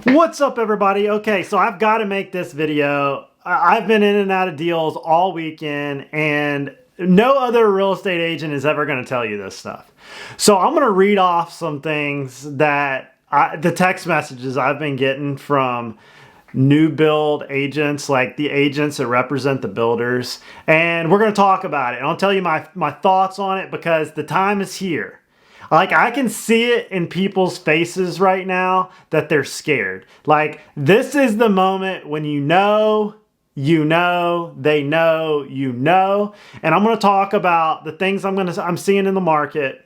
What's up, everybody? Okay, so I've got to make this video. I've been in and out of deals all weekend, and no other real estate agent is ever going to tell you this stuff. So I'm going to read off some things that the text messages I've been getting from new build agents, like the agents that represent the builders, and we're going to talk about it. And I'll tell you my thoughts on it because the time is here. Like, I can see it in people's faces right now that they're scared. Like, this is the moment when they know, And I'm going to talk about the things I'm seeing in the market.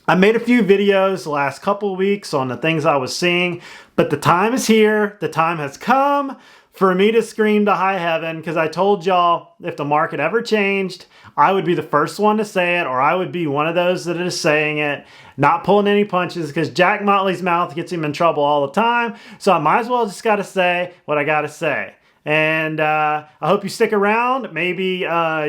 I made a few videos the last couple of weeks on the things I was seeing, but the time is here. The time has come for me to scream to high heaven, because I told y'all if the market ever changed, I would be the first one to say it, or I would be one of those that is saying it, not pulling any punches, because Jack Motley's mouth gets him in trouble all the time. So I might as well just got to say what I got to say. And I hope you stick around. Maybe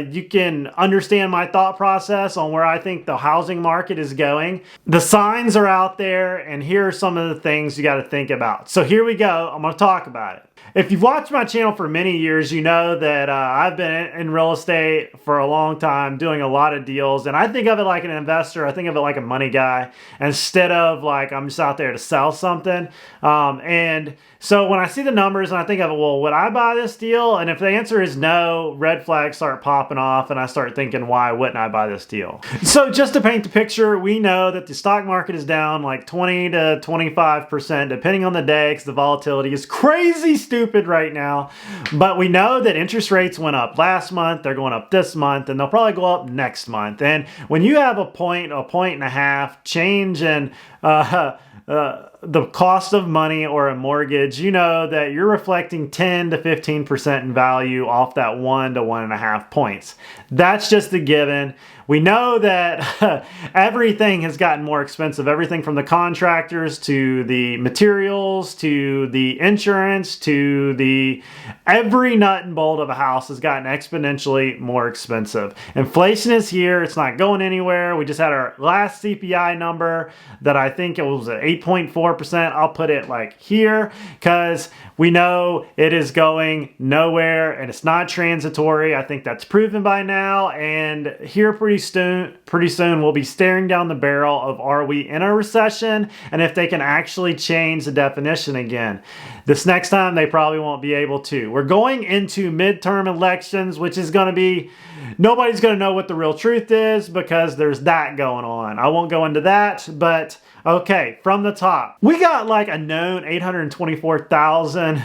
you can understand my thought process on where I think the housing market is going. The signs are out there, and here are some of the things you got to think about. So here we go. I'm going to talk about it. If you've watched my channel for many years, you know that I've been in real estate for a long time, doing a lot of deals. And I think of it like an investor. I think of it like a money guy, instead of like I'm just out there to sell something. And so when I see the numbers and I think of it, well, would I buy this deal? And if the answer is no, red flags start popping off, and I start thinking, why wouldn't I buy this deal? So just to paint the picture, we know that the stock market is down like 20 to 25%, depending on the day, because the volatility is crazy stupid right now. But we know that interest rates went up last month, they're going up this month, and they'll probably go up next month. And when you have a point and a half change in the cost of money or a mortgage, you know that you're reflecting 10 to 15% in value off that 1 to 1.5 points. That's just a given. We know that everything has gotten more expensive. Everything from the contractors to the materials to the insurance to every nut and bolt of a house has gotten exponentially more expensive. Inflation is here. It's not going anywhere. We just had our last CPI number that I think it was at 8.4%. I'll put it like here because we know it is going nowhere and it's not transitory. I think that's proven by now. And here pretty soon we'll be staring down the barrel of, are we in a recession? And if they can actually change the definition again. This next time they probably won't be able to. We're going into midterm elections, which is going to be, nobody's going to know what the real truth is because there's that going on. I won't go into that, but okay, from the top, we got like a known 824,000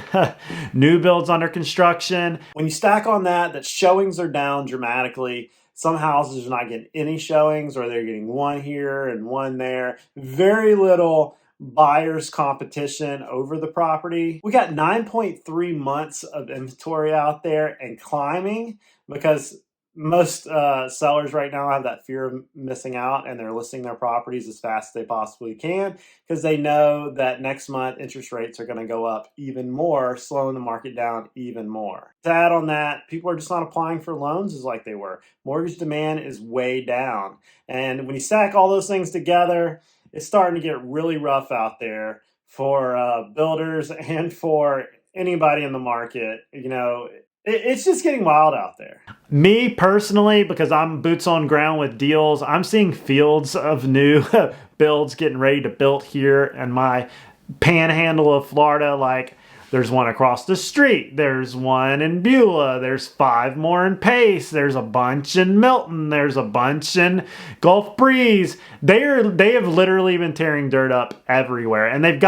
new builds under construction. When you stack on that showings are down dramatically. Some houses are not getting any showings, or they're getting one here and one there. Very little buyers competition over the property. We got 9.3 months of inventory out there and climbing, because most sellers right now have that fear of missing out, and they're listing their properties as fast as they possibly can because they know that next month interest rates are going to go up even more, slowing the market down even more. To add on that, people are just not applying for loans as like they were. Mortgage demand is way down. And when you stack all those things together, it's starting to get really rough out there for builders and for anybody in the market. You know, it's just getting wild out there. Me personally, because I'm boots on ground with deals, I'm seeing fields of new builds getting ready to build here in my panhandle of Florida. Like, there's one across the street, there's one in Beulah, there's 5 more in Pace, there's a bunch in Milton, there's a bunch in Gulf Breeze. They have literally been tearing dirt up everywhere, and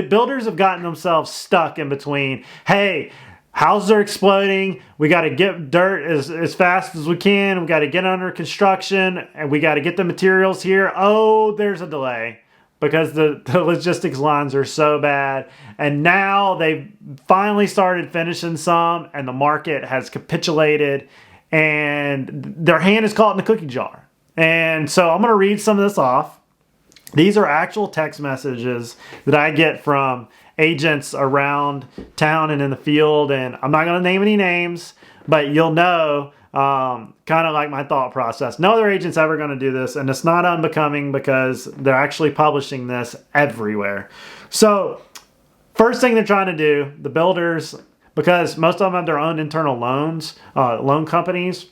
builders have gotten themselves stuck in between. Hey, houses are exploding. We got to get dirt as fast as we can. We got to get under construction, and we got to get the materials here. Oh, there's a delay because the logistics lines are so bad. And now they've finally started finishing some, and the market has capitulated, and their hand is caught in the cookie jar. And so I'm going to read some of this off. These are actual text messages that I get from agents around town and in the field, and I'm not going to name any names, but you'll know kind of like my thought process. No other agent's ever going to do this, and it's not unbecoming because they're actually publishing this everywhere. So First thing they're trying to do, the builders, because most of them have their own internal loans, loan companies.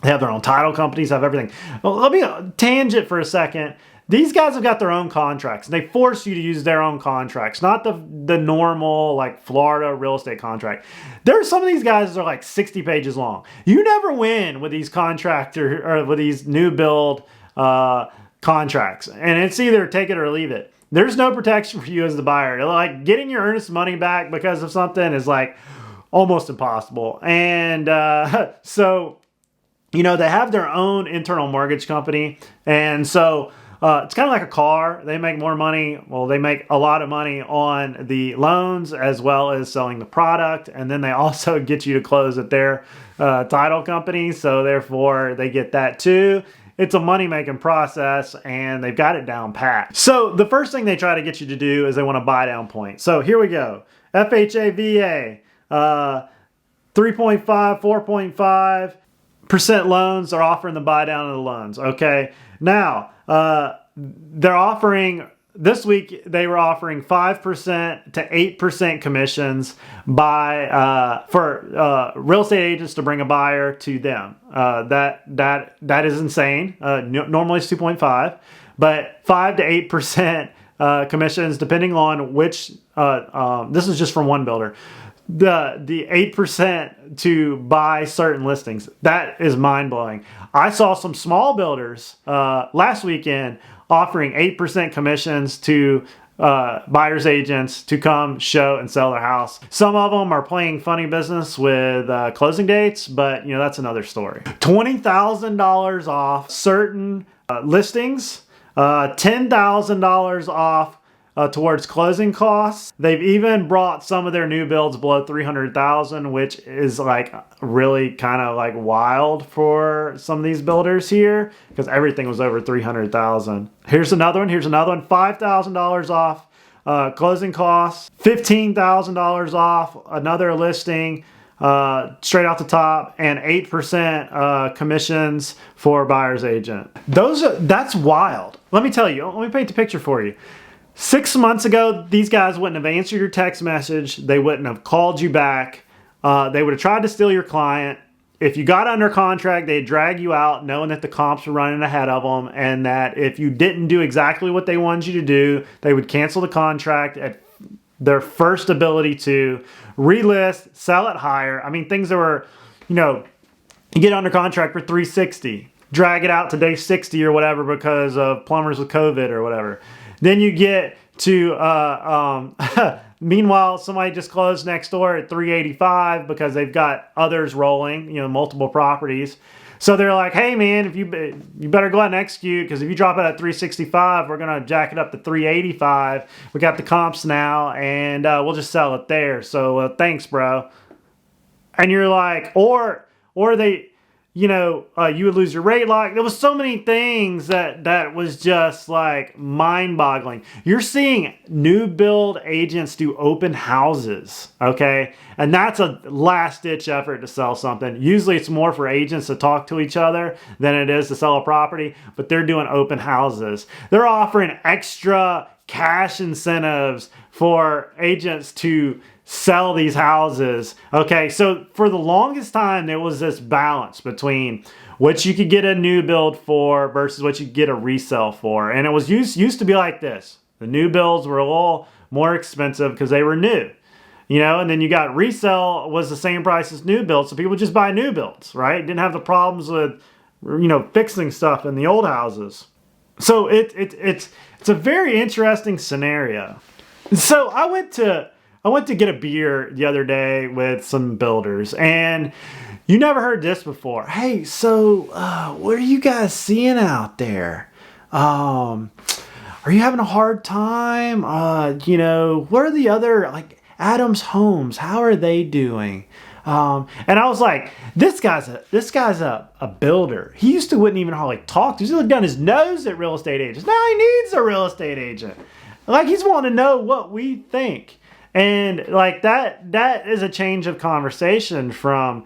They have their own title companies, have everything. Well, let me tangent for a second. These guys have got their own contracts. They force you to use their own contracts, not the normal like Florida real estate contract. There's some of these guys that are like 60 pages long. You never win with these contractor or with these new build contracts, and it's either take it or leave it. There's no protection for you as the buyer. Like getting your earnest money back because of something is like almost impossible. And so, you know, they have their own internal mortgage company, and so. It's kind of like a car. They make more money. Well, they make a lot of money on the loans as well as selling the product. And then they also get you to close at their title company. So therefore, they get that too. It's a money-making process, and they've got it down pat. So the first thing they try to get you to do is they want a buy-down point. So here we go. FHA, VA, 3.5, 4.5% loans are offering the buy-down of the loans. Okay. Now, they're offering, this week they were offering 5% to 8% commissions for real estate agents to bring a buyer to them. That is insane. Normally it's 2.5, but 5 to 8% commissions depending on which, this is just from one builder. The 8% to buy certain listings. That is mind-blowing. I saw some small builders last weekend offering 8% commissions to buyer's agents to come show and sell their house. Some of them are playing funny business with closing dates, but you know, that's another story. $20,000 off certain listings, $10,000 off towards closing costs. They've even brought some of their new builds below $300,000, which is like really kind of like wild for some of these builders here because everything was over $300,000. Here's another one. $5,000 off closing costs, $15,000 off another listing straight off the top, and 8% commissions for buyer's agent. That's wild. Let me tell you. Let me paint the picture for you. 6 months ago, these guys wouldn't have answered your text message. They wouldn't have called you back. They would have tried to steal your client. If you got under contract, they'd drag you out knowing that the comps were running ahead of them, and that if you didn't do exactly what they wanted you to do, they would cancel the contract at their first ability to relist, sell it higher. I mean, things that were, you know, you get under contract for $360, drag it out to day 60 or whatever because of plumbers with COVID or whatever. Then you get to, meanwhile, somebody just closed next door at $385 because they've got others rolling, you know, multiple properties. So they're like, hey man, if you better go ahead and execute, because if you drop it at $365, we're going to jack it up to $385. We got the comps now, and we'll just sell it there. So thanks, bro. And you're like, or they, you know, you would lose your rate lock. There was so many things that was just like mind-boggling. You're seeing new build agents do open houses, okay? And that's a last-ditch effort to sell something. Usually it's more for agents to talk to each other than it is to sell a property, but they're doing open houses. They're offering extra cash incentives for agents to sell these houses. Okay, so for the longest time, there was this balance between what you could get a new build for versus what you could get a resale for. And it was used to be like this. The new builds were a little more expensive because they were new. You know, and then you got resale was the same price as new builds. So people just buy new builds, right? Didn't have the problems with, you know, fixing stuff in the old houses. So it's a very interesting scenario. So I went to get a beer the other day with some builders, and you never heard this before. Hey, so what are you guys seeing out there? Are you having a hard time? You know, what are the other, like Adams Homes? How are they doing? And I was like, this guy's a builder. He used to wouldn't even hardly talk to. He's looking down his nose at real estate agents. Now he needs a real estate agent. Like he's wanting to know what we think. And like that is a change of conversation from,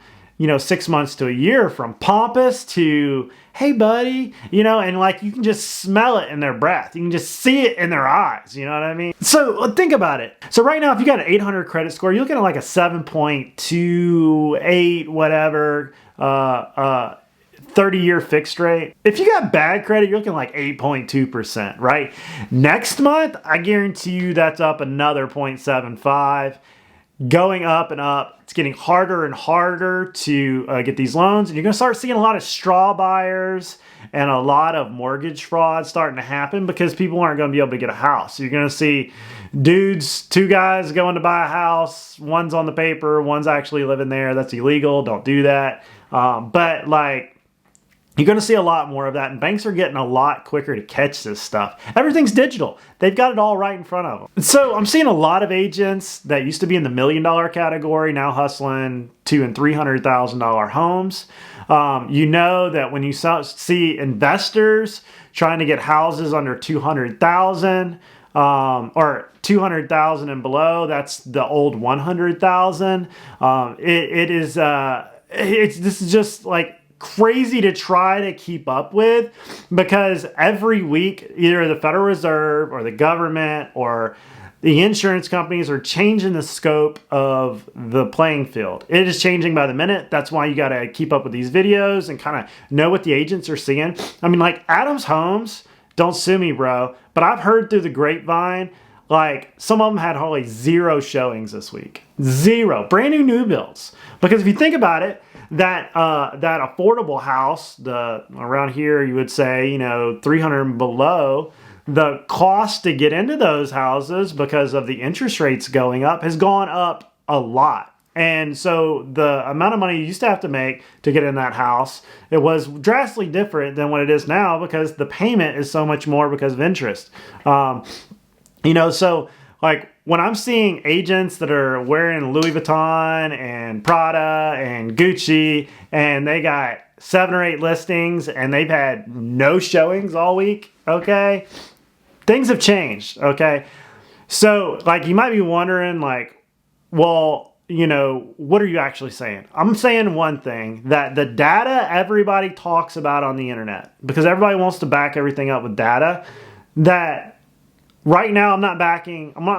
6 months to a year, from pompous to, hey buddy, and like you can just smell it in their breath. You can just see it in their eyes, you know what I mean? So think about it. So right now, if you got an 800 credit score, you're looking at like a 7.28, whatever, 30-year fixed rate. If you got bad credit, you're looking like 8.2%, right? Next month, I guarantee you that's up another 0.75. Going up and up. It's getting harder and harder to get these loans. And you're going to start seeing a lot of straw buyers and a lot of mortgage fraud starting to happen because people aren't going to be able to get a house. So you're going to see two guys going to buy a house. One's on the paper. One's actually living there. That's illegal. Don't do that. But like, you're going to see a lot more of that, and banks are getting a lot quicker to catch this stuff. Everything's digital. They've got it all right in front of them. So I'm seeing a lot of agents that used to be in the $1 million category now hustling $200,000 and $300,000 homes. You know that when you see investors trying to get houses under $200,000 or $200,000 and below, that's the old $100,000. This is just like crazy to try to keep up with, because every week either the Federal Reserve or the government or the insurance companies are changing the scope of the playing field. It is changing by the minute. That's why you got to keep up with these videos and kind of know what the agents are seeing. I mean, like Adams Homes, don't sue me, bro, but I've heard through the grapevine, like some of them had hardly 0 showings this week. 0. Brand new builds. Because if you think about it, that affordable house, around here you would say, 300 and below, the cost to get into those houses because of the interest rates going up has gone up a lot. And so the amount of money you used to have to make to get in that house, it was drastically different than what it is now because the payment is so much more because of interest. So like when I'm seeing agents that are wearing Louis Vuitton and Prada and Gucci, and they got 7 or 8 listings and they've had no showings all week, okay? Things have changed, okay? So like you might be wondering like, well, what are you actually saying? I'm saying one thing, that the data everybody talks about on the internet, because everybody wants to back everything up with data, that right now, I'm not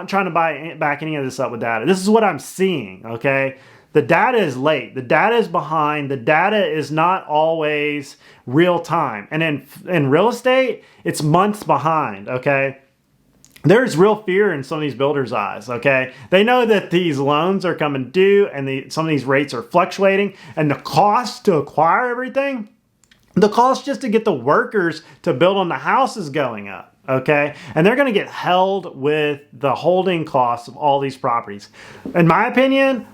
trying to back any of this up with data. This is what I'm seeing, okay? The data is late. The data is behind. The data is not always real time. And in real estate, it's months behind, okay? There's real fear in some of these builders' eyes, okay? They know that these loans are coming due and some of these rates are fluctuating, and the cost to acquire everything, the cost just to get the workers to build on the house is going up. Okay, and they're going to get held with the holding costs of all these properties. In my opinion,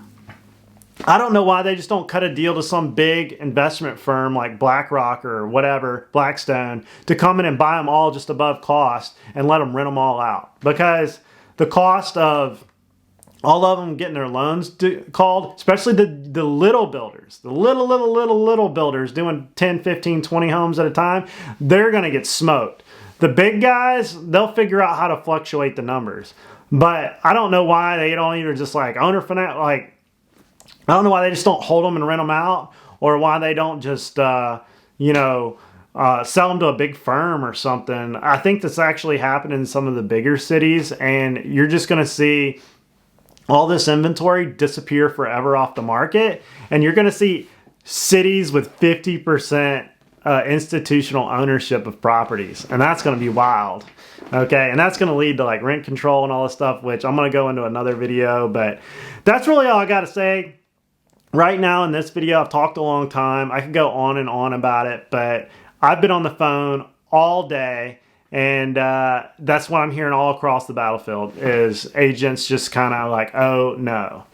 I don't know why they just don't cut a deal to some big investment firm like BlackRock or whatever, Blackstone, to come in and buy them all just above cost and let them rent them all out. Because the cost of all of them getting their loans called, especially the little builders, the little builders doing 10, 15, 20 homes at a time, they're going to get smoked. The big guys, they'll figure out how to fluctuate the numbers. But I don't know why they don't either just like owner finance, like, I don't know why they just don't hold them and rent them out, or why they don't just, sell them to a big firm or something. I think that's actually happened in some of the bigger cities, and you're just going to see all this inventory disappear forever off the market, and you're going to see cities with 50% institutional ownership of properties, and that's going to be wild. Okay, and that's going to lead to like rent control and all this stuff, which I'm going to go into another video. But that's really all I got to say right now in this video. I've talked a long time. I could go on and on about it, but I've been on the phone all day, and that's what I'm hearing all across the battlefield is agents just kind of like, oh no.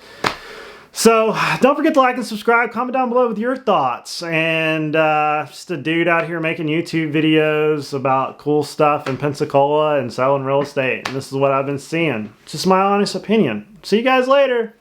So don't forget to like and subscribe, comment down below with your thoughts, and just a dude out here making YouTube videos about cool stuff in Pensacola and selling real estate. And this is what I've been seeing. Just my honest opinion. See you guys later.